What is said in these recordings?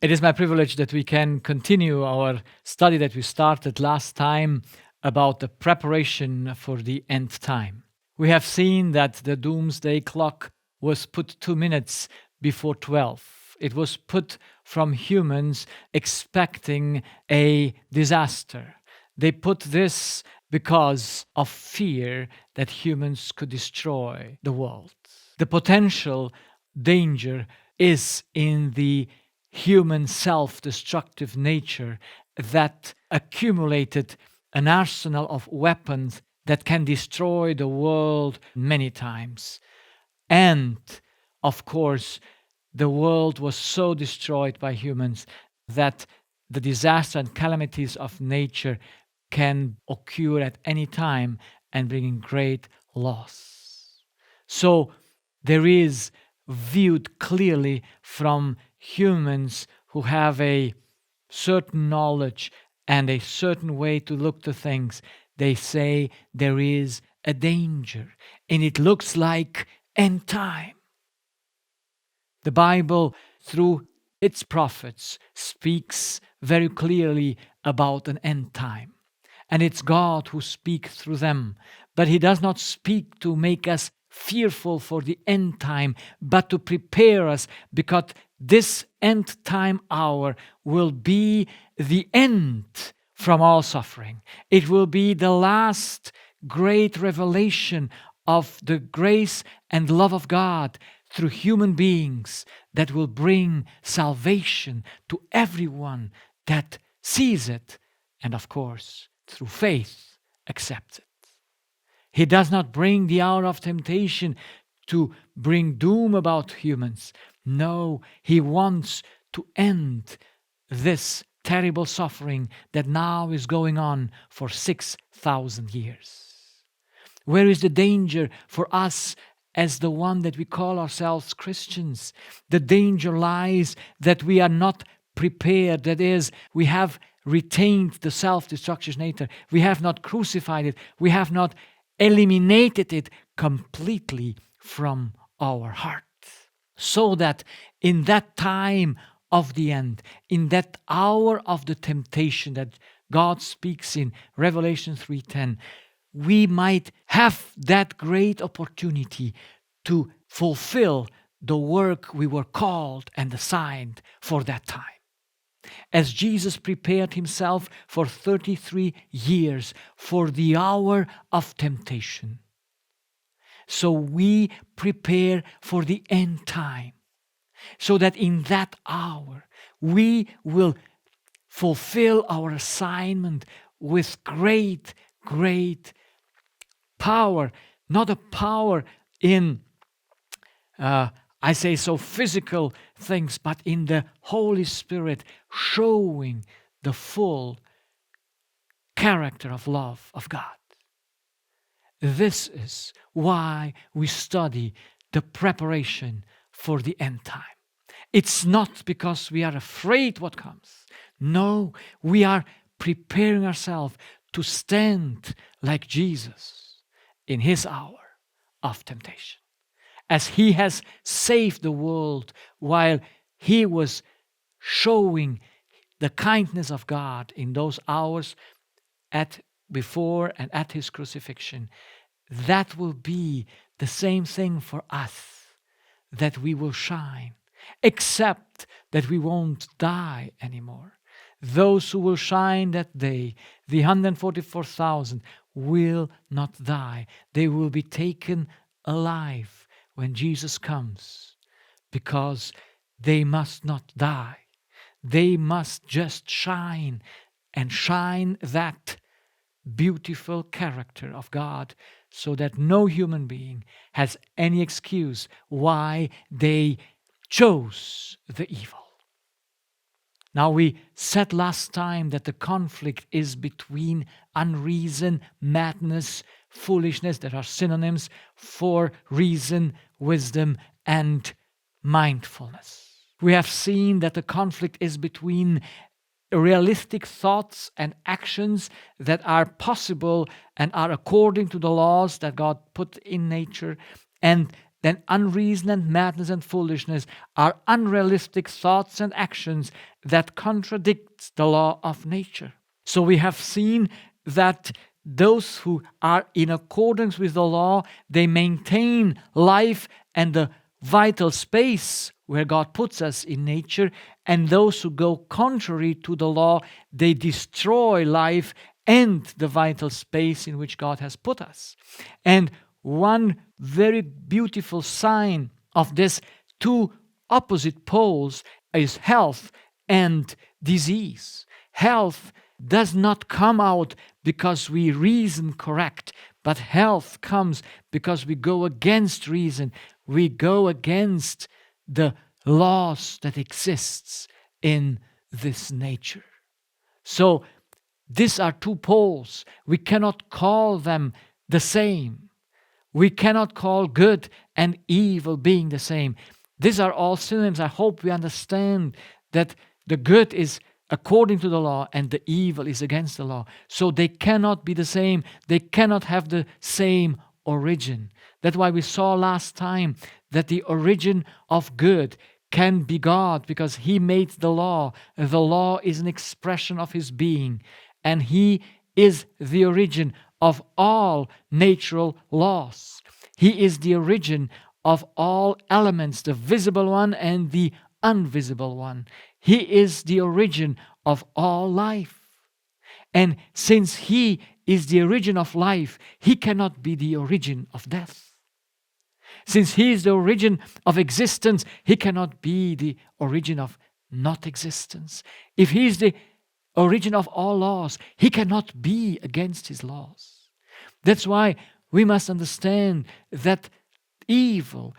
It is my privilege that we can continue our study that we started last time about the preparation for the end time. We have seen that the doomsday clock was put 2 minutes before 12. It was put from humans expecting a disaster. They put this because of fear that humans could destroy the world. The potential danger is in the human self destructive nature that accumulated an arsenal of weapons that can destroy the world many times. And of course, the world was so destroyed by humans that the disaster and calamities of nature can occur at any time and bringing great loss. So there is viewed clearly from humans who have a certain knowledge and a certain way to look to things. They say there is a danger and it looks like end time. The Bible, through its prophets, speaks very clearly about an end time. And it's God who speaks through them. But He does not speak to make us fearful for the end time, but to prepare us, because this end time hour will be the end from all suffering. It will be the last great revelation of the grace and love of God through human beings that will bring salvation to everyone that sees it and, of course, through faith accepts it. He does not bring the hour of temptation to bring doom about humans. No, He wants to end this terrible suffering that now is going on for 6,000 years. Where is the danger for us as the one that we call ourselves Christians? The danger lies that we are not prepared. That is, we have retained the self-destruction nature. We have not crucified it. We have not eliminated it completely from our heart. So that in that time of the end, in that hour of the temptation that God speaks in Revelation 3:10, we might have that great opportunity to fulfill the work we were called and assigned for that time. As Jesus prepared Himself for 33 years for the hour of temptation, so we prepare for the end time, so that in that hour we will fulfill our assignment with great power, not a power in, I say so, physical things, but in the Holy Spirit showing the full character of love of God. This is why we study the preparation for the end time. It's not because we are afraid what comes. No, we are preparing ourselves to stand like Jesus in His hour of temptation. As He has saved the world while He was showing the kindness of God in those hours before and at His crucifixion, that will be the same thing for us, that we will shine, except that we won't die anymore. Those who will shine that day, the 144,000, will not die. They will be taken alive when Jesus comes, because they must not die. They must just shine, and shine that beautiful character of God, so that no human being has any excuse why they chose the evil. Now, we said last time that the conflict is between unreason, madness, foolishness. There are synonyms for reason, wisdom, and mindfulness. We have seen that the conflict is between realistic thoughts and actions that are possible and are according to the laws that God put in nature, and then unreason and madness and foolishness are unrealistic thoughts and actions that contradict the law of nature. So we have seen that those who are in accordance with the law, they maintain life and the vital space where God puts us in nature, and those who go contrary to the law, they destroy life and the vital space in which God has put us. And one very beautiful sign of this two opposite poles is health and disease. Health does not come out because we reason correct, but health comes because we go against reason. We go against the laws that exists in this nature. So these are two poles. We cannot call them the same. We cannot call good and evil being the same. These are all synonyms. I hope we understand that the good is according to the law and the evil is against the law. So they cannot be the same. They cannot have the same origin. That's why we saw last time that the origin of good can be God because He made the law. The law is an expression of His being, and He is the origin of all natural laws. He is the origin of all elements, the visible one and the invisible one. He is the origin of all life. And since He is the origin of life, He cannot be the origin of death. Since He is the origin of existence, He cannot be the origin of not existence. If He is the origin of all laws, He cannot be against His laws. That's why we must understand that evil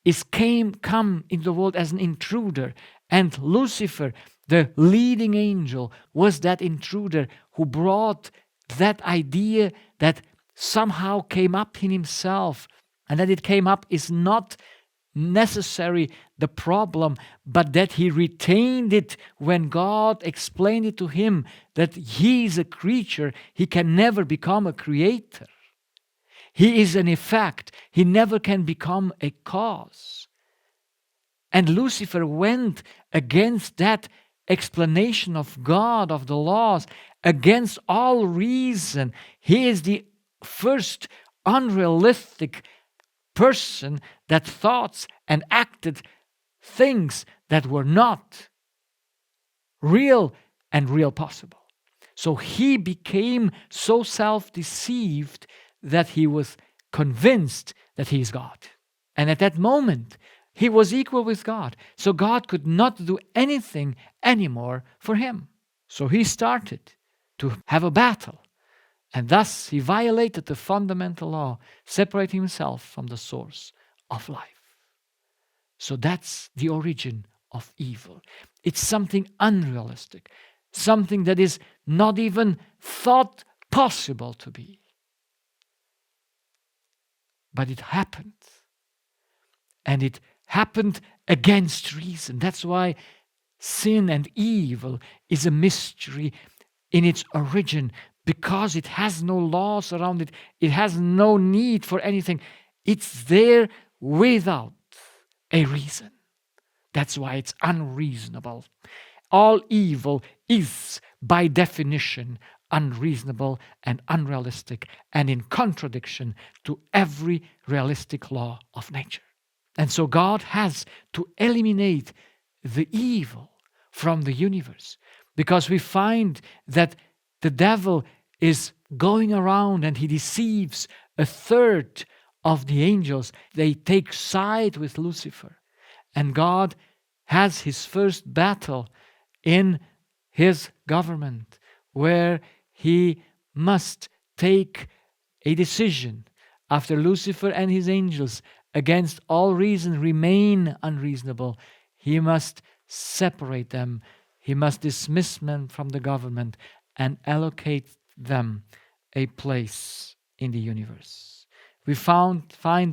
is come in the world as an intruder, and Lucifer, the leading angel, was that intruder who brought that idea that somehow came up in himself, and that it came up is not necessary the problem, but that he retained it when God explained it to him that he is a creature, he can never become a creator. He is an effect, he never can become a cause. And Lucifer went against that explanation of God, of the laws, against all reason. He is the first unrealistic person that thought and acted things that were not real and real possible. So he became so self-deceived that he was convinced that he is God. And at that moment, he was equal with God. So God could not do anything anymore for him. So he started to have a battle. And thus he violated the fundamental law, separating himself from the source of life. So that's the origin of evil. It's something unrealistic, something that is not even thought possible to be. But it happened. And it happened against reason. That's why sin and evil is a mystery in its origin, because it has no laws around it. It has no need for anything. It's there without a reason. That's why it's unreasonable. All evil is, by definition, unreasonable and unrealistic and in contradiction to every realistic law of nature. And so God has to eliminate the evil from the universe, because we find that the devil is going around and he deceives a third of the angels. They take side with Lucifer. And God has his first battle in his government, where he must take a decision after Lucifer and his angels, against all reason, remain unreasonable. He must separate them. He must dismiss them from the government and allocate them a place in the universe. We find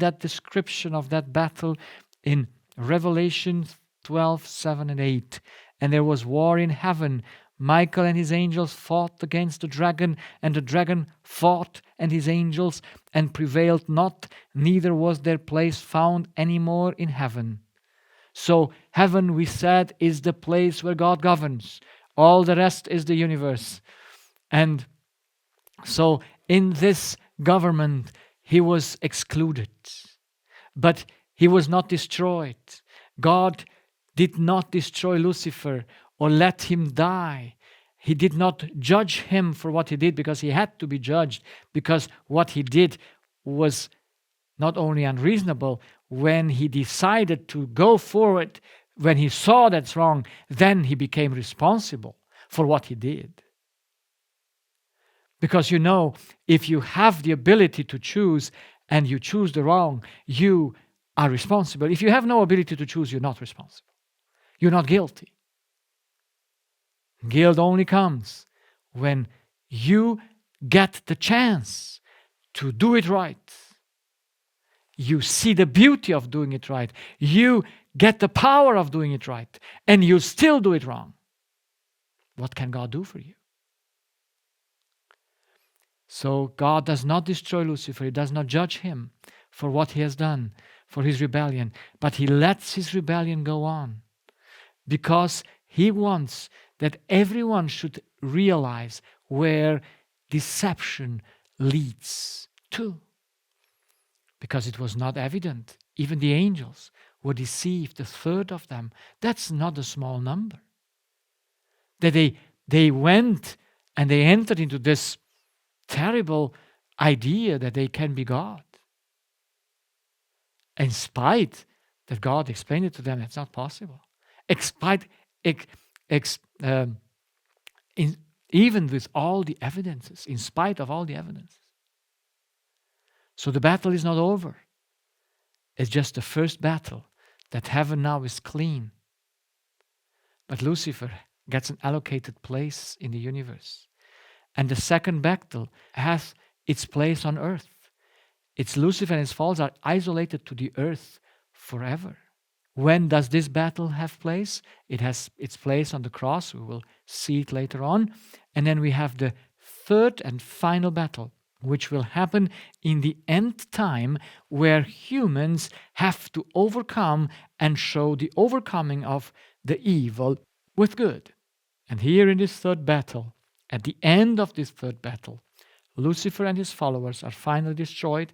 that description of that battle in Revelation 12, 7 and 8. And there was war in heaven. Michael and his angels fought against the dragon, and the dragon fought and his angels, and prevailed not, neither was their place found any more in heaven. So heaven, we said, is the place where God governs. All the rest is the universe. And so in this government, he was excluded. But he was not destroyed. God did not destroy Lucifer or let him die. He did not judge him for what he did, because he had to be judged, because what he did was not only unreasonable. When he decided to go forward, when he saw that's wrong, then he became responsible for what he did. Because if you have the ability to choose and you choose the wrong, you are responsible. If you have no ability to choose, you're not responsible. You're not guilty. Guilt only comes when you get the chance to do it right. You see the beauty of doing it right. You get the power of doing it right, and you still do it wrong. What can God do for you? So God does not destroy Lucifer. He does not judge him for what he has done, for his rebellion. But he lets his rebellion go on, because he wants that everyone should realize where deception leads to. Because it was not evident. Even the angels were deceived, a third of them. That's not a small number. That they went and they entered into this terrible idea that they can be God. In spite that God explained it to them, it's not possible. Even with all the evidences, in spite of all the evidence. So the battle is not over. It's just the first battle, that heaven now is clean. But Lucifer gets an allocated place in the universe. And the second battle has its place on earth. It's Lucifer and his falls are isolated to the earth forever. When does this battle have place? It has its place on the cross. We will see it later on. And then we have the third and final battle, which will happen in the end time, where humans have to overcome and show the overcoming of the evil with good. And here in this third battle, at the end of this third battle, Lucifer and his followers are finally destroyed.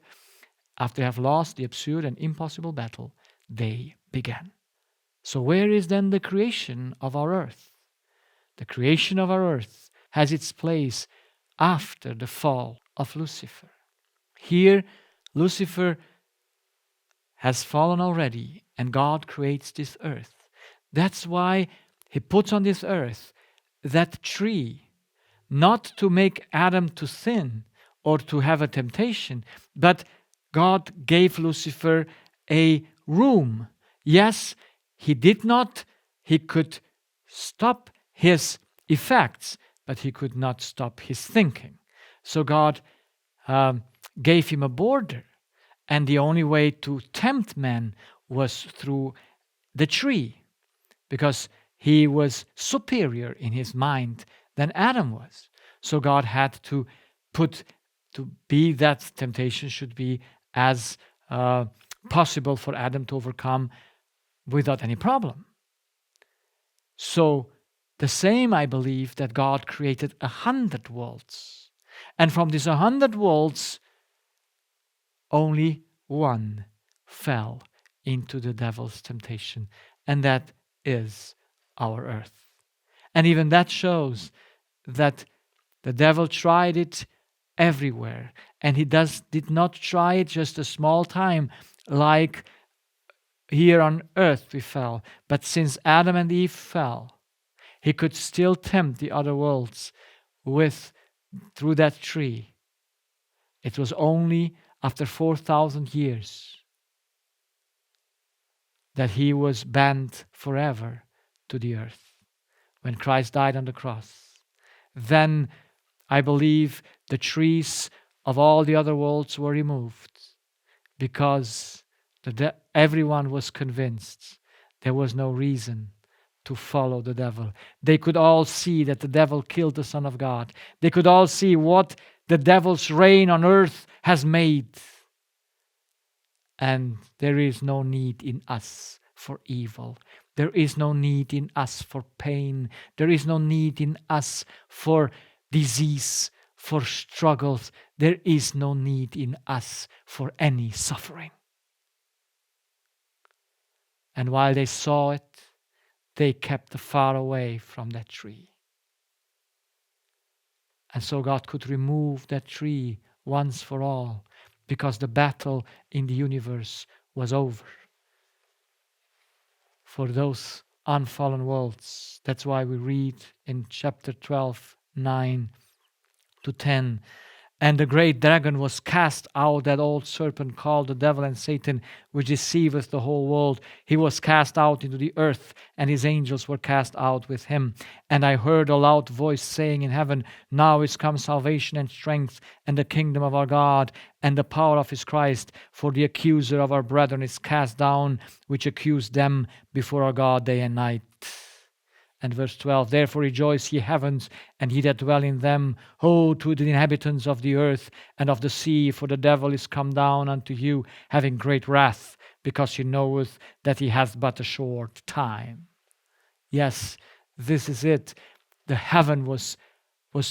After they have lost the absurd and impossible battle, they began. So where is then the creation of our earth? The creation of our earth has its place after the fall of Lucifer. Here, Lucifer has fallen already, and God creates this earth. That's why he puts on this earth that tree, not to make Adam to sin or to have a temptation, but God gave Lucifer a room. Yes, he could stop his effects, but he could not stop his thinking. So God gave him a border, and the only way to tempt man was through the tree, because he was superior in his mind than Adam was. So God had to be that temptation should be as possible for Adam to overcome without any problem. So the same, I believe, that God created 100 worlds. And from these 100 worlds, only one fell into the devil's temptation, and that is our earth. And even that shows that the devil tried it everywhere, and he did not try it just a small time like here on earth we fell, but since Adam and Eve fell, he could still tempt the other worlds through that tree. It was only after 4,000 years that he was banned forever to the earth, when Christ died on the cross. Then I believe the trees of all the other worlds were removed, because everyone was convinced there was no reason to follow the devil. They could all see that the devil killed the Son of God. They could all see what the devil's reign on earth has made. And there is no need in us for evil. There is no need in us for pain. There is no need in us for disease, for struggles. There is no need in us for any suffering. And while they saw it, they kept far away from that tree. And so God could remove that tree once for all, because the battle in the universe was over for those unfallen worlds. That's why we read in chapter 12, 9 to 10. And the great dragon was cast out, that old serpent called the devil and Satan, which deceiveth the whole world. He was cast out into the earth, and his angels were cast out with him. And I heard a loud voice saying in heaven, Now is come salvation and strength, and the kingdom of our God, and the power of his Christ. For the accuser of our brethren is cast down, which accused them before our God day and night. And verse 12, Therefore rejoice, ye heavens, and ye that dwell in them. Ho to the inhabitants of the earth and of the sea, for the devil is come down unto you, having great wrath, because he knoweth that he hath but a short time. Yes, this is it. The heaven was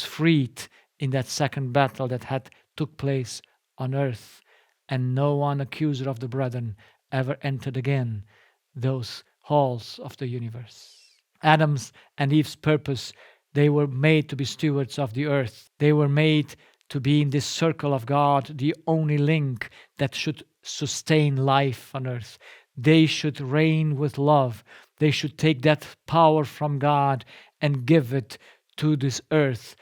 freed in that second battle that had took place on earth, and no one accuser of the brethren ever entered again those halls of the universe. Adam's and Eve's purpose, they were made to be stewards of the earth. They were made to be in this circle of God, the only link that should sustain life on earth. They should reign with love. They should take that power from God and give it to this earth,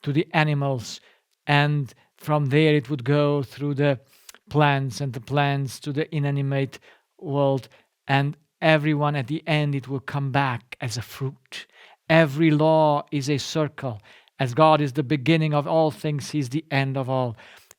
to the animals, and from there it would go through the plants, and the plants to the inanimate world, and everyone at the end, it will come back as a fruit. Every law is a circle. As God is the beginning of all things, He is the end of all.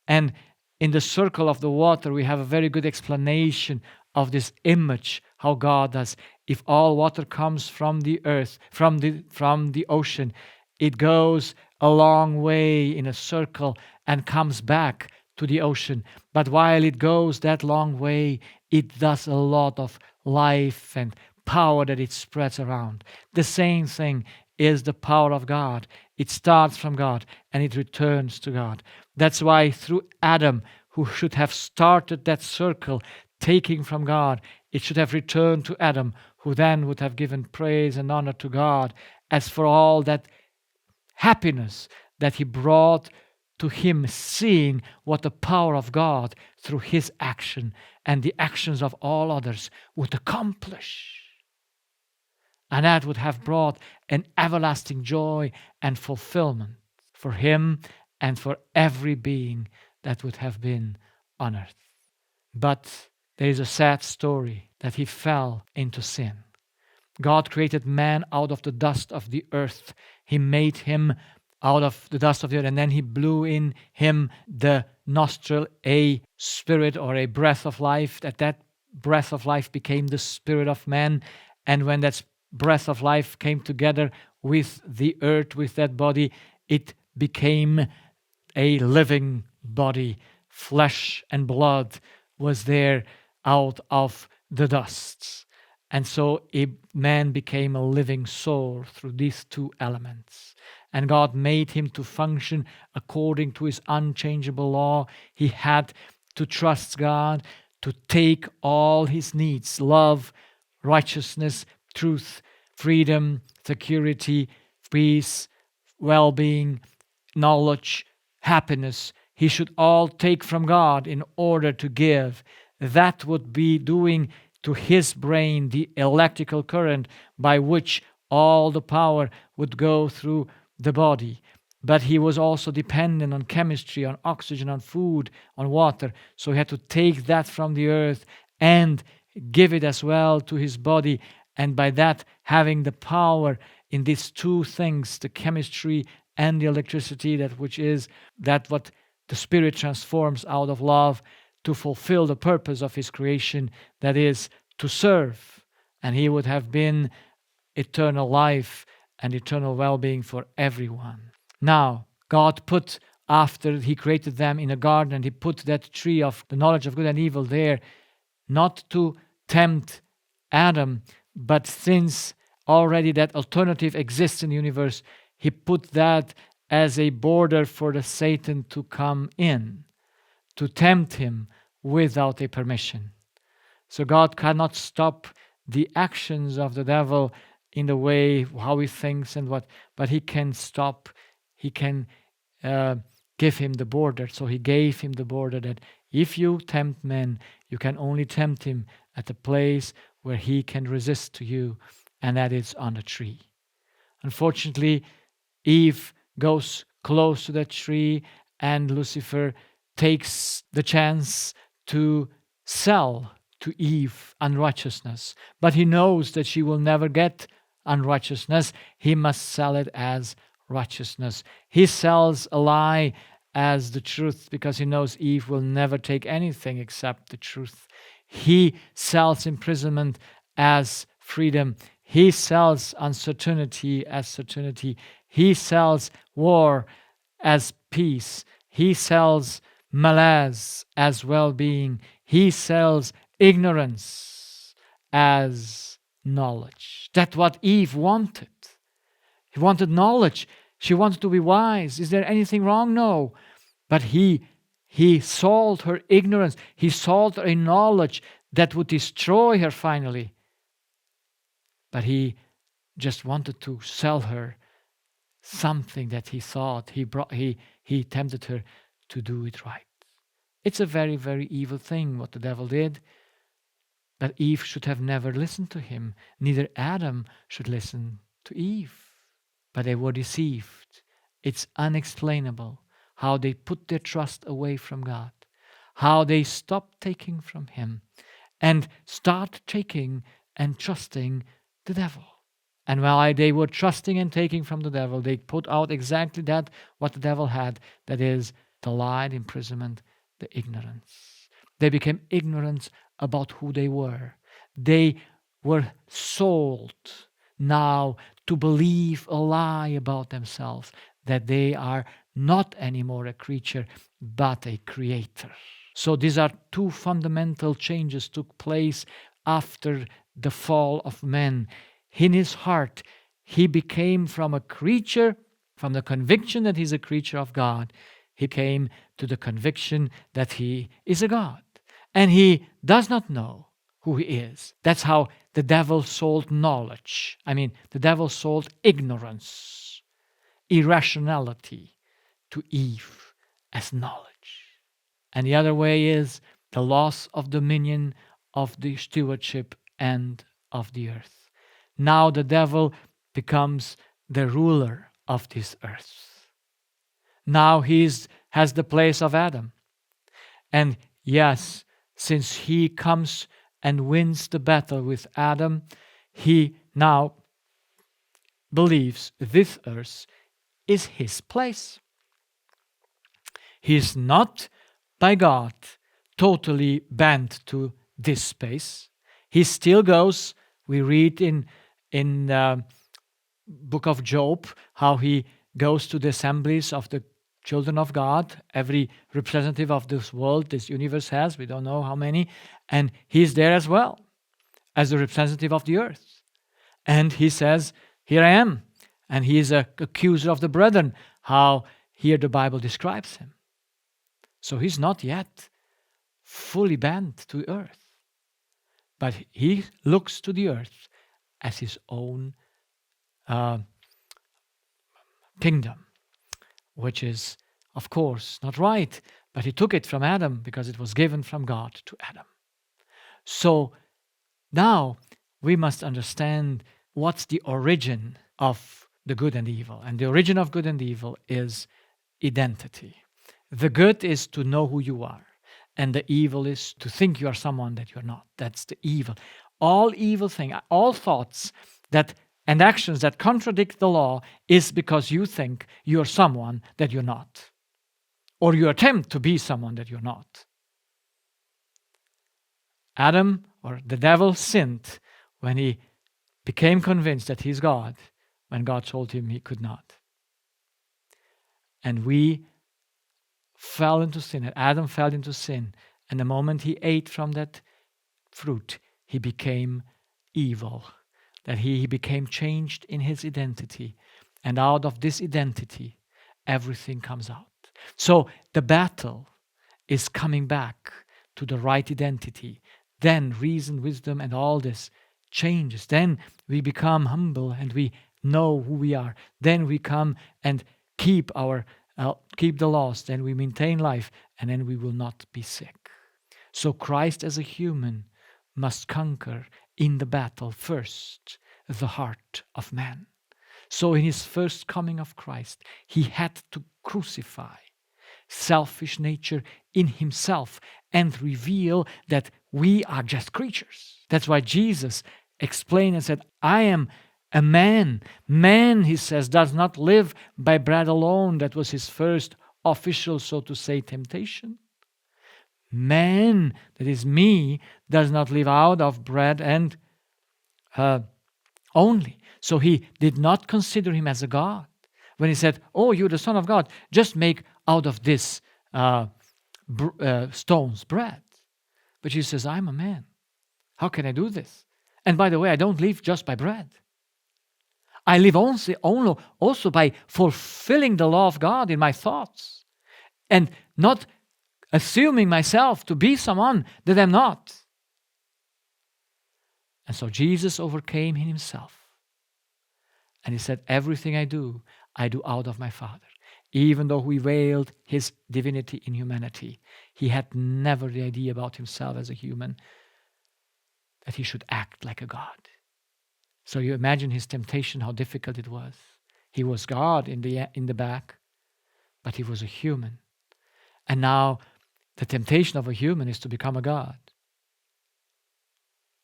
And in the circle of the water, we have a very good explanation of this image, how God does. If all water comes from the earth, from the ocean, it goes a long way in a circle and comes back to the ocean. But while it goes that long way, it does a lot of life and power that it spreads around. The same thing is the power of God. It starts from God and it returns to God. That's why through Adam, who should have started that circle, taking from God, it should have returned to Adam, who then would have given praise and honor to God as for all that happiness that he brought to him, seeing what the power of God through his action and the actions of all others would accomplish. And that would have brought an everlasting joy and fulfillment for him and for every being that would have been on earth. But there is a sad story that he fell into sin. God created man out of the dust of the earth. He made him out of the dust of the earth, and then he blew in him the nostril, a spirit or a breath of life. That breath of life became the spirit of man. And when that breath of life came together with the earth, with that body, it became a living body. Flesh and blood was there out of the dust. And so a man became a living soul through these two elements. And God made him to function according to his unchangeable law. He had to trust God, to take all his needs, love, righteousness, truth, freedom, security, peace, well-being, knowledge, happiness. He should all take from God in order to give. That would be doing to his brain the electrical current by which all the power would go through the body. But he was also dependent on chemistry, on oxygen, on food, on water. So he had to take that from the earth and give it as well to his body. And by that, having the power in these two things, the chemistry and the electricity, that which is that what the Spirit transforms out of love to fulfill the purpose of his creation, that is to serve. And he would have been eternal life and eternal well-being for everyone. Now, God put, after he created them in a garden, and he put that tree of the knowledge of good and evil there, not to tempt Adam, but since already that alternative exists in the universe, he put that as a border for the Satan to come in, to tempt him without a permission. So God cannot stop the actions of the devil in the way how he thinks and what, but he can stop, he can give him the border. So he gave him the border that if you tempt men, you can only tempt him at a place where he can resist to you, and that is on the tree. Unfortunately, Eve goes close to that tree, and Lucifer takes the chance to sell to Eve unrighteousness. But he knows that she will never get unrighteousness. He must sell it as righteousness. He sells a lie as the truth because he knows Eve will never take anything except the truth. He sells imprisonment as freedom. He sells uncertainty as certainty. He sells war as peace. He sells malaise as well-being. He sells ignorance as knowledge. That's what Eve wanted. He wanted knowledge. She wanted to be wise. Is there anything wrong? No. But he sold her ignorance. He sold her a knowledge that would destroy her finally. But he just wanted to sell her something that he thought he tempted her to do it right. It's a very, very evil thing what the devil did. But Eve should have never listened to him. Neither Adam should listen to Eve. But they were deceived. It's unexplainable how they put their trust away from God, how they stopped taking from him and start taking and trusting the devil. And while they were trusting and taking from the devil, they put out exactly that what the devil had, that is the lie, the imprisonment, the ignorance. They became ignorant about who they were. They were sold now to believe a lie about themselves, that they are not anymore a creature, but a creator. So these are two fundamental changes took place after the fall of man. In his heart, he became from a creature, from the conviction that he's a creature of God, he came to the conviction that he is a God. And he does not know who he is. That's how the devil sold knowledge. The devil sold ignorance, irrationality to Eve as knowledge. And the other way is the loss of dominion, of the stewardship, and of the earth. Now the devil becomes the ruler of this earth. Now he has the place of Adam. And yes, since he comes and wins the battle with Adam, he now believes this earth is his place. He is not by God totally banned to this space. He still goes. We read in the book of Job how he goes to the assemblies of the children of God, every representative of this world, this universe has, we don't know how many, and he's there as well as the representative of the earth. And he says, here I am. And he is an accuser of the brethren, how here the Bible describes him. So he's not yet fully banned to earth. But he looks to the earth as his own kingdom, which is, of course, not right, but he took it from Adam because it was given from God to Adam. So now we must understand what's the origin of the good and evil. And the origin of good and evil is identity. The good is to know who you are, and the evil is to think you are someone that you're not. That's the evil. All evil things, all thoughts that and actions that contradict the law is because you think you're someone that you're not. Or you attempt to be someone that you're not. Adam, or the devil, sinned when he became convinced that he's God when God told him he could not. And we fell into sin, and Adam fell into sin. And the moment he ate from that fruit, he became evil. That he became changed in his identity. And out of this identity, everything comes out. So the battle is coming back to the right identity. Then reason, wisdom, and all this changes. Then we become humble and we know who we are. Then we come and keep the laws. Then we maintain life, and then we will not be sick. So Christ as a human must conquer in the battle first the heart of man. So in his first coming of Christ, he had to crucify selfish nature in himself and reveal that we are just creatures. That's why Jesus explained and said, I am a man. Man, he says, does not live by bread alone. That was his first official, so to say, temptation. Man, that is me, does not live out of bread and only. So he did not consider him as a God. When he said, oh, you're the Son of God, just make out of this stones bread. But Jesus says, I'm a man. How can I do this? And by the way, I don't live just by bread. I live also by fulfilling the law of God in my thoughts and not assuming myself to be someone that I'm not. And so Jesus overcame himself. And he said, everything I do out of my Father. Even though he veiled his divinity in humanity, he had never the idea about himself as a human that he should act like a God. So you imagine his temptation, how difficult it was. He was God in the back, but he was a human. And now the temptation of a human is to become a God.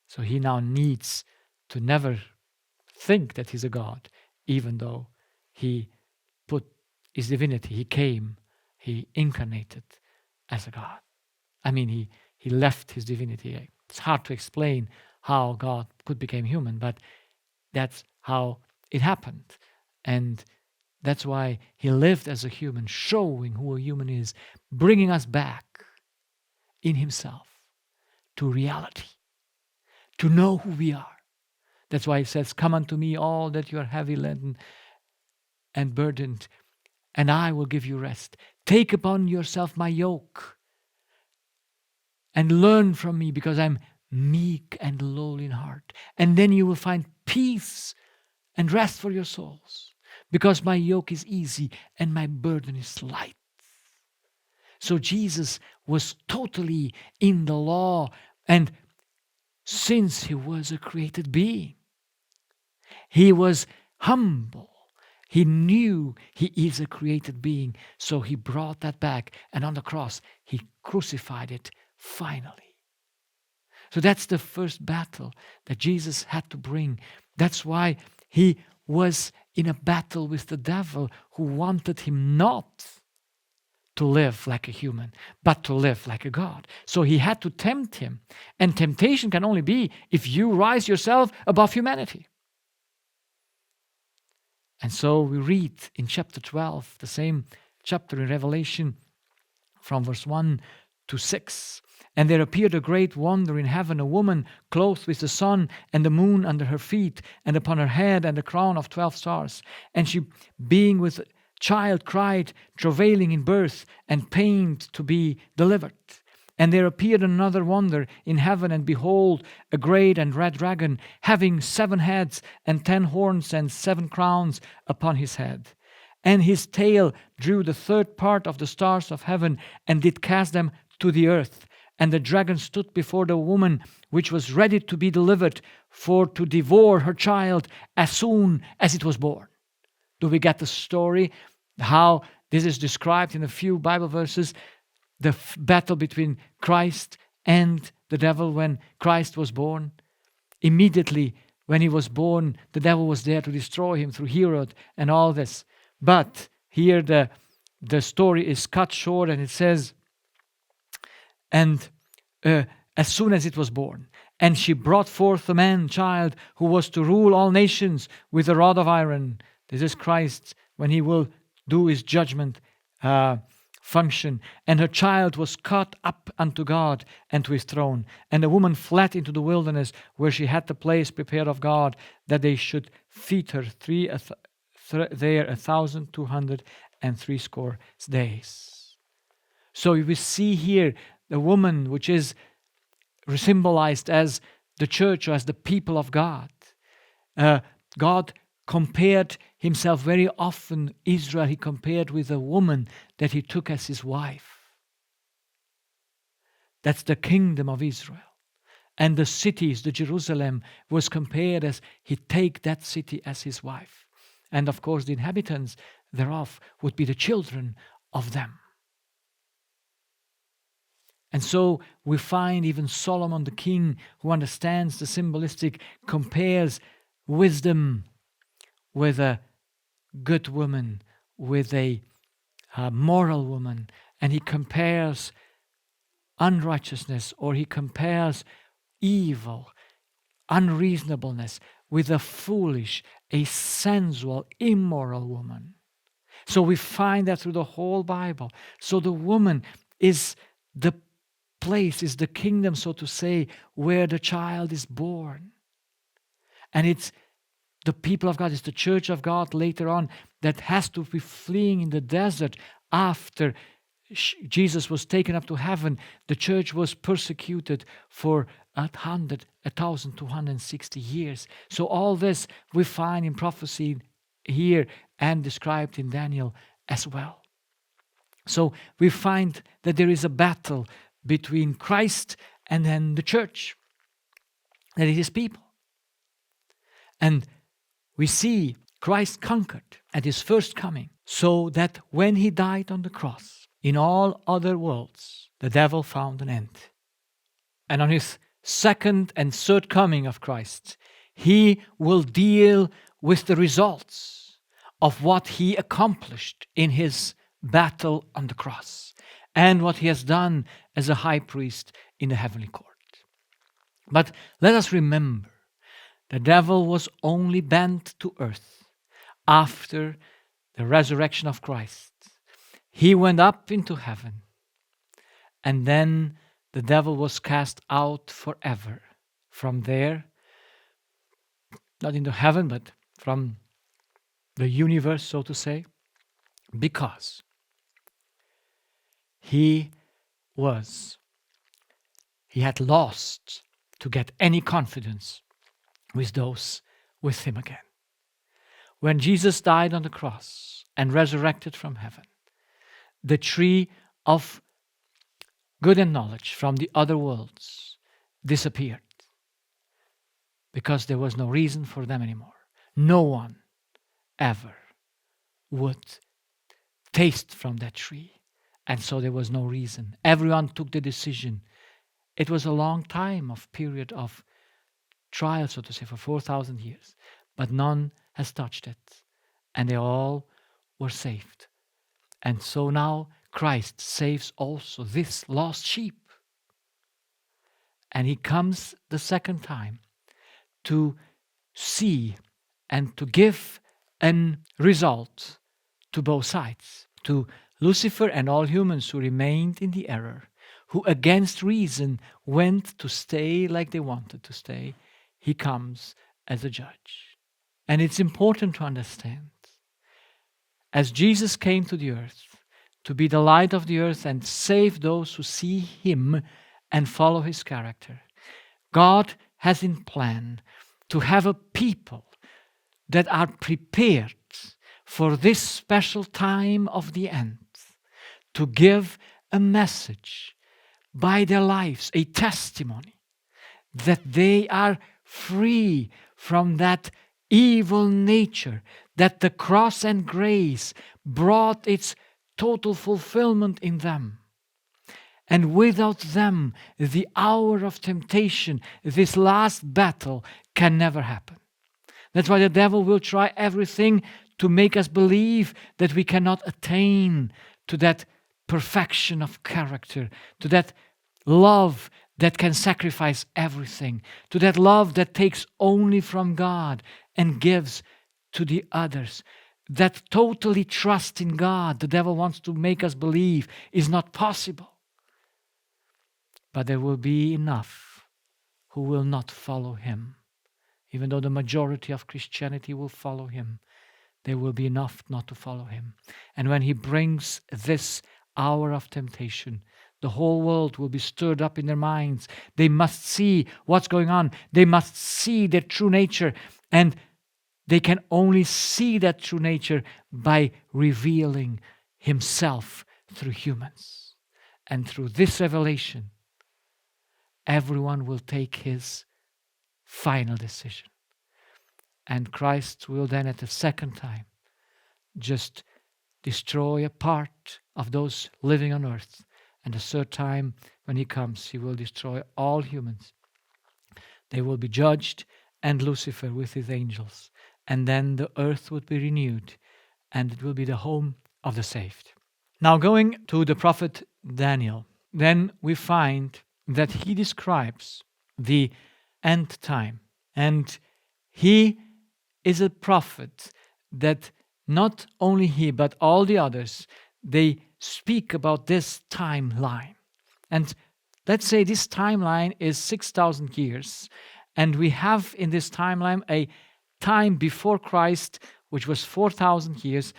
So he now needs to never think that he's a God, even though he put his divinity, he incarnated as a God. I mean, he left his divinity. It's hard to explain how God could become human, but that's how it happened. And that's why he lived as a human, showing who a human is, bringing us back in himself to reality, to know who we are. That's why he says, come unto me all that you are heavy laden and burdened, and I will give you rest. Take upon yourself my yoke and learn from me, because I'm meek and lowly in heart. And then you will find peace and rest for your souls, because my yoke is easy and my burden is light. So Jesus was totally in the law, and since he was a created being, he was humble. He knew he is a created being, so he brought that back, and on the cross he crucified it finally. So that's the first battle that Jesus had to bring. That's why he was in a battle with the devil, who wanted him not to live like a human, but to live like a God. So he had to tempt him. And temptation can only be if you rise yourself above humanity. And so we read in chapter 12, the same chapter in Revelation, from verse 1 to 6. And there appeared a great wonder in heaven, a woman clothed with the sun and the moon under her feet, and upon her head and a crown of 12 stars. And she, being with child, cried, travailing in birth, and pained to be delivered. And there appeared another wonder in heaven, and behold, a great and red dragon, having 7 heads and 10 horns and 7 crowns upon his head. And his tail drew the 3rd part of the stars of heaven, and did cast them to the earth. And the dragon stood before the woman, which was ready to be delivered, for to devour her child as soon as it was born. Do we get the story? How this is described in a few Bible verses. The battle between Christ and the devil when Christ was born. Immediately when he was born, the devil was there to destroy him through Herod and all this. But here the story is cut short, and it says, and as soon as it was born. And she brought forth a man child who was to rule all nations with a rod of iron. This is Christ when he will do his judgment function. And her child was caught up unto God and to his throne. And the woman fled into the wilderness where she had the place prepared of God that they should feed her there 1,260 days. So we see here the woman which is symbolized as the church or as the people of God. God compared himself very often, Israel, he compared with a woman that he took as his wife. That's the kingdom of Israel. And the cities, the Jerusalem, was compared as he take that city as his wife. And of course the inhabitants thereof would be the children of them. And so we find even Solomon the king, who understands the symbolistic, compares wisdom with a good woman, with a moral woman, and he compares unrighteousness, or he compares evil, unreasonableness with a foolish, a sensual, immoral woman. So we find that through the whole Bible. So the woman is the place, is the kingdom, so to say, where the child is born. And it's the people of God, it's the church of God later on that has to be fleeing in the desert after Jesus was taken up to heaven. The church was persecuted for 1,260 years. So all this we find in prophecy here and described in Daniel as well. So we find that there is a battle between Christ and then the church, that is his people. And we see Christ conquered at his first coming, so that when he died on the cross, in all other worlds, the devil found an end. And on his second and third coming of Christ, he will deal with the results of what he accomplished in his battle on the cross and what he has done as a high priest in the heavenly court. But let us remember, the devil was only bent to earth after the resurrection of Christ. He went up into heaven, and then the devil was cast out forever from there, not into heaven, but from the universe, so to say, because he had lost to get any confidence with those with him again. When Jesus died on the cross and resurrected from heaven, the tree of good and knowledge from the other worlds disappeared because there was no reason for them anymore. No one ever would taste from that tree, and so there was no reason. Everyone took the decision. It was a long time of period of trial, so to say, for 4,000 years, but none has touched it, and they all were saved. And so now Christ saves also this lost sheep. And he comes the second time to see and to give a result to both sides, to Lucifer and all humans who remained in the error, who against reason went to stay like they wanted to stay. He comes as a judge. And it's important to understand, as Jesus came to the earth to be the light of the earth and save those who see him and follow his character, God has in plan to have a people that are prepared for this special time of the end, to give a message by their lives, a testimony that they are free from that evil nature, that the cross and grace brought its total fulfillment in them. And without them, the hour of temptation, this last battle, can never happen. That's why the devil will try everything to make us believe that we cannot attain to that perfection of character, to that love that can sacrifice everything, to that love that takes only from God and gives to the others, that totally trust in God the devil wants to make us believe is not possible. But there will be enough who will not follow him. Even though the majority of Christianity will follow him, there will be enough not to follow him. And when he brings this hour of temptation, the whole world will be stirred up in their minds. They must see what's going on. They must see their true nature. And they can only see that true nature by revealing himself through humans. And through this revelation, everyone will take his final decision. And Christ will then at the second time just destroy a part of those living on earth. And the third time when he comes, he will destroy all humans. They will be judged, and Lucifer with his angels. And then the earth would be renewed, and it will be the home of the saved. Now going to the prophet Daniel, then we find that he describes the end time. And he is a prophet that not only he, but all the others, they speak about this timeline. And let's say this timeline is 6,000 years. And we have in this timeline a time before Christ, which was 4,000 years.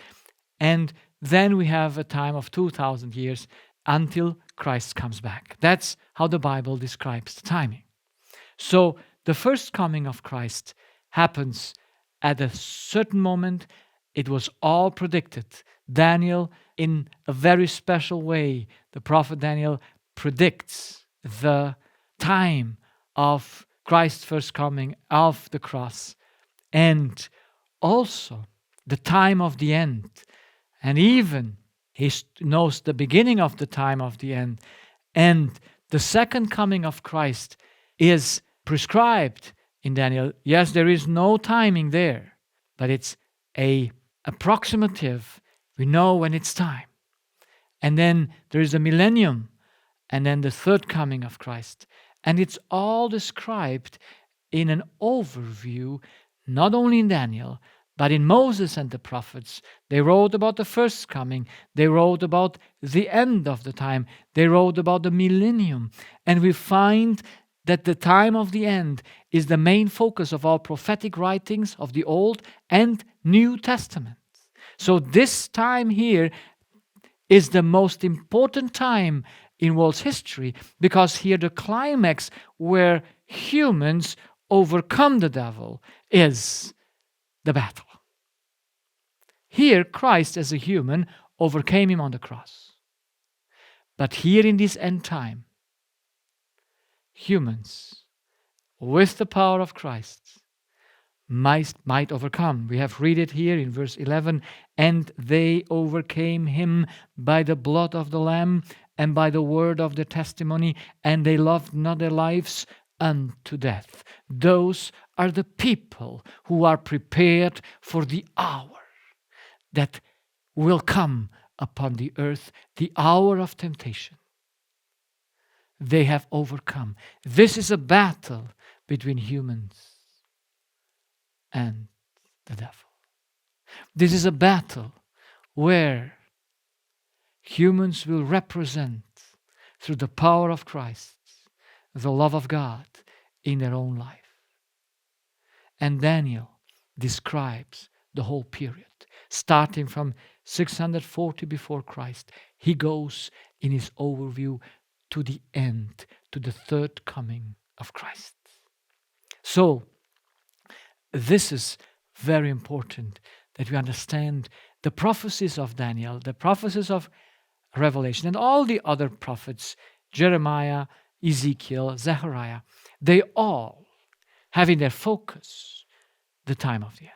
And then we have a time of 2,000 years until Christ comes back. That's how the Bible describes the timing. So the first coming of Christ happens at a certain moment. It was all predicted. Daniel, in a very special way, the prophet Daniel predicts the time of Christ's first coming, of the cross, and also the time of the end. And even he knows the beginning of the time of the end. And the second coming of Christ is prescribed in Daniel. Yes, there is no timing there, but it's a approximative. We know when it's time. And then there is a millennium, and then the third coming of Christ. And it's all described in an overview, not only in Daniel, but in Moses and the prophets. They wrote about the first coming. They wrote about the end of the time. They wrote about the millennium. And we find that the time of the end is the main focus of all prophetic writings of the Old and New Testament. So this time here is the most important time in world's history, because here the climax where humans overcome the devil is the battle. Here Christ as a human overcame him on the cross. But here in this end time, humans with the power of Christ might overcome. We have read it here in verse 11, and they overcame him by the blood of the Lamb and by the word of their testimony, and they loved not their lives unto death. Those are the people who are prepared for the hour that will come upon the earth, the hour of temptation. They have overcome. This is a battle between humans and the devil. This is a battle where humans will represent, through the power of Christ, the love of God in their own life. And Daniel describes the whole period, starting from 640 before Christ. He goes in his overview to the end, to the third coming of Christ. So, this is very important that we understand the prophecies of Daniel, the prophecies of Revelation, and all the other prophets, Jeremiah, Ezekiel, Zechariah, they all have in their focus the time of the end.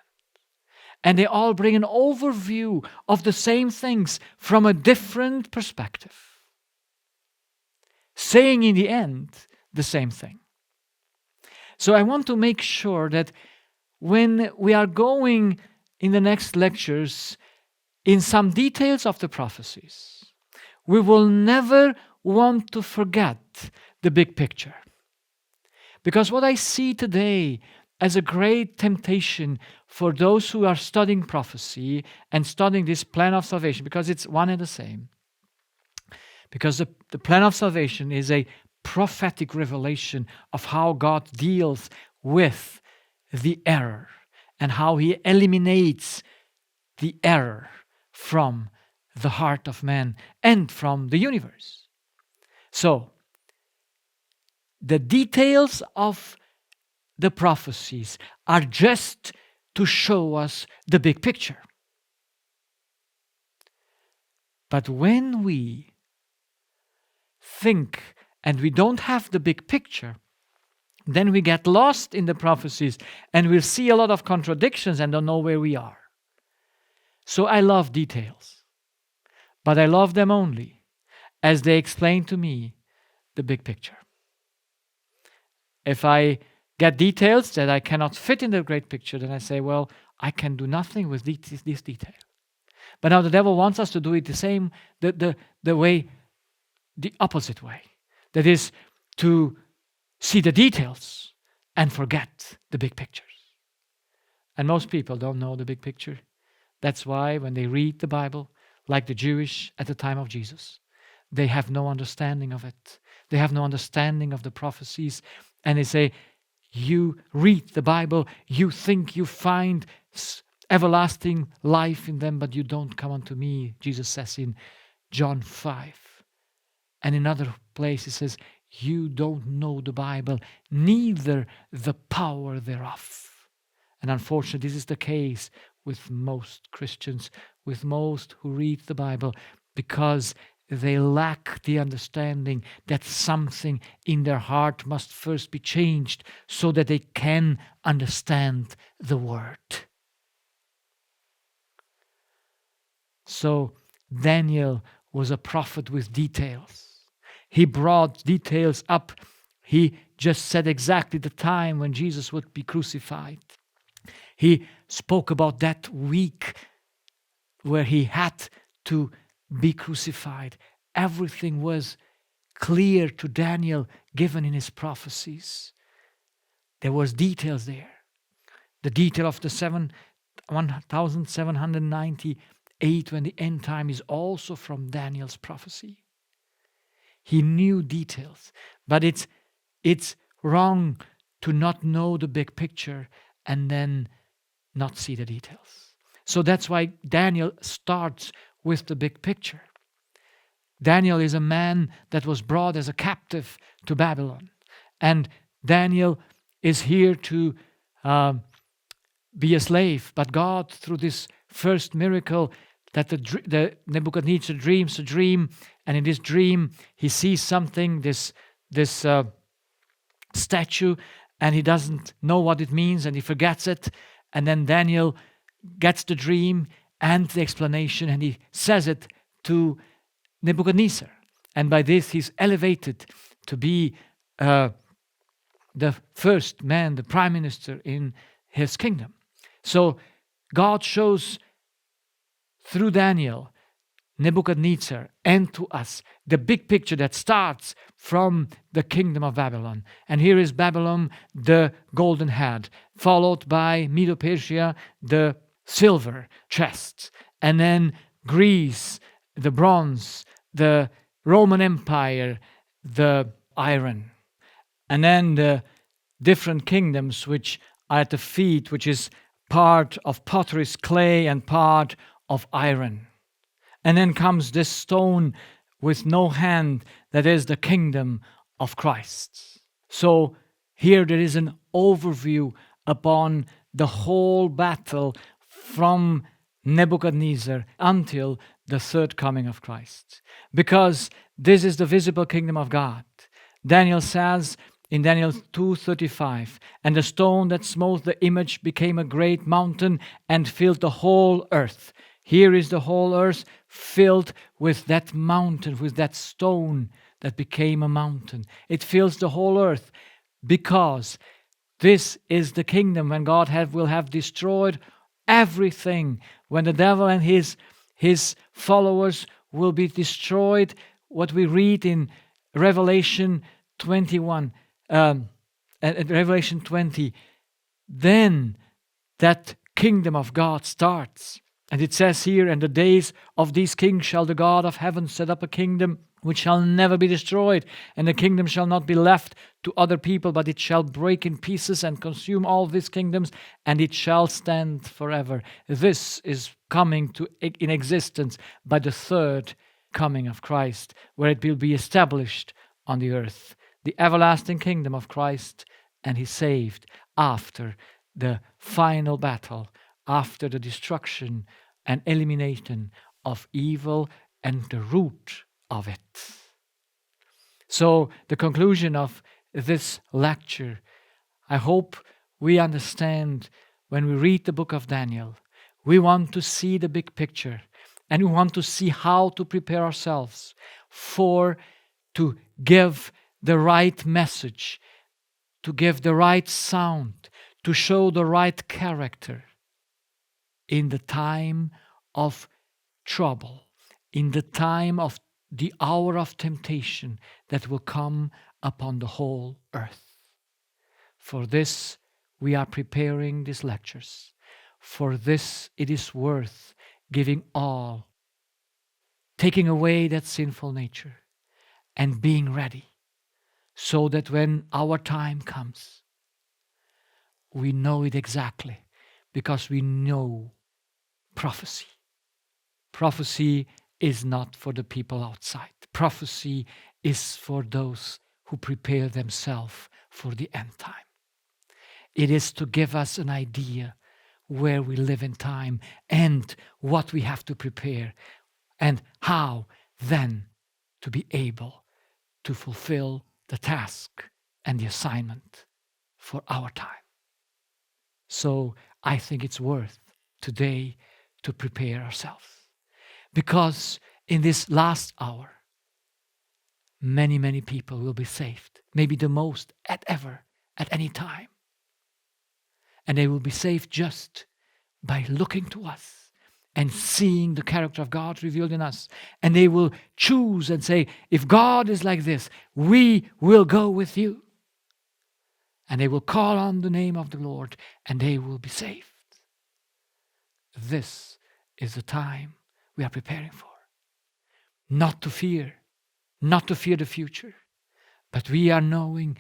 And they all bring an overview of the same things from a different perspective, saying in the end the same thing. So I want to make sure that when we are going in the next lectures in some details of the prophecies, we will never want to forget the big picture. Because what I see today as a great temptation for those who are studying prophecy and studying this plan of salvation, because it's one and the same, because the plan of salvation is a prophetic revelation of how God deals with the error and how he eliminates the error from the heart of man and from the universe. So, the details of the prophecies are just to show us the big picture. But when we think and we don't have the big picture, then we get lost in the prophecies and we'll see a lot of contradictions and don't know where we are. So I love details, but I love them only as they explain to me the big picture. If I get details that I cannot fit in the great picture, then I say, well, I can do nothing with this detail. But now the devil wants us to do it the same, the way, the opposite way. That is to see the details and forget the big pictures. And most people don't know the big picture. That's why when they read the Bible, like the Jewish at the time of Jesus, they have no understanding of it. They have no understanding of the prophecies. And they say, you read the Bible, you think you find everlasting life in them, but you don't come unto me, Jesus says in John 5. And in other places he says, you don't know the Bible, neither the power thereof. And unfortunately, this is the case with most Christians, with most who read the Bible, because they lack the understanding that something in their heart must first be changed so that they can understand the Word. So Daniel was a prophet with details. He brought details up. He just said exactly the time when Jesus would be crucified. He spoke about that week where he had to be crucified. Everything was clear to Daniel, given in his prophecies. There was details there. The detail of the 1798 when the end time is also from Daniel's prophecy. He knew details, but it's wrong to not know the big picture and then not see the details. So that's why Daniel starts with the big picture. Daniel is a man that was brought as a captive to Babylon. And Daniel is here to be a slave. But God, through this first miracle, that the Nebuchadnezzar dreams a dream, and in this dream he sees something, this statue, and he doesn't know what it means, and he forgets it. And then Daniel gets the dream and the explanation, and he says it to Nebuchadnezzar. And by this he's elevated to be the first man, the prime minister in his kingdom. So God shows through Daniel, Nebuchadnezzar, and to us the big picture that starts from the kingdom of Babylon. And here is Babylon, the golden head, followed by Medo-Persia, the silver chests, and then Greece, the bronze, the Roman Empire, the iron, and then the different kingdoms which are at the feet, which is part of pottery's clay and part of iron. And then comes this stone with no hand, that is the kingdom of Christ. So here there is an overview upon the whole battle from Nebuchadnezzar until the third coming of Christ. Because this is the visible kingdom of God. Daniel says in Daniel 2:35, and the stone that smote the image became a great mountain and filled the whole earth. Here is the whole earth filled with that mountain, with that stone that became a mountain. It fills the whole earth because this is the kingdom when God will have destroyed everything. When the devil and his followers will be destroyed, what we read in Revelation 21 and Revelation 20, then that kingdom of God starts. And it says here, in the days of these kings shall the God of heaven set up a kingdom which shall never be destroyed, and the kingdom shall not be left to other people, but it shall break in pieces and consume all these kingdoms, and it shall stand forever. This is coming to in existence by the third coming of Christ, where it will be established on the earth. The everlasting kingdom of Christ, and He saved after the final battle, after the destruction and elimination of evil and the root of it. So, the conclusion of this lecture, I hope we understand when we read the book of Daniel, we want to see the big picture and we want to see how to prepare ourselves to give the right message, to give the right sound, to show the right character in the time of trouble, in the time of the hour of temptation that will come upon the whole earth. For this, we are preparing these lectures. For this, it is worth giving all, taking away that sinful nature, and being ready, so that when our time comes, we know it exactly, because we know prophecy. Prophecy is not for the people outside. Prophecy is for those who prepare themselves for the end time. It is to give us an idea where we live in time and what we have to prepare and how then to be able to fulfill the task and the assignment for our time. So I think it's worth today to prepare ourselves. Because in this last hour, many, many people will be saved. Maybe the most at any time. And they will be saved just by looking to us and seeing the character of God revealed in us. And they will choose and say, if God is like this, we will go with you. And they will call on the name of the Lord and they will be saved. This is the time we are preparing for. Not to fear the future, but we are knowing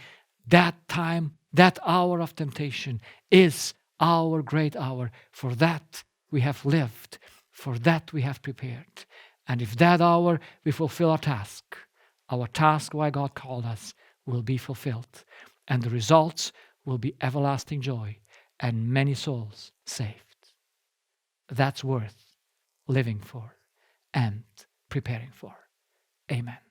that time, that hour of temptation is our great hour. For that we have lived, for that we have prepared. And if that hour we fulfill our task why God called us will be fulfilled. And the results will be everlasting joy and many souls saved. That's worth living for and preparing for. Amen.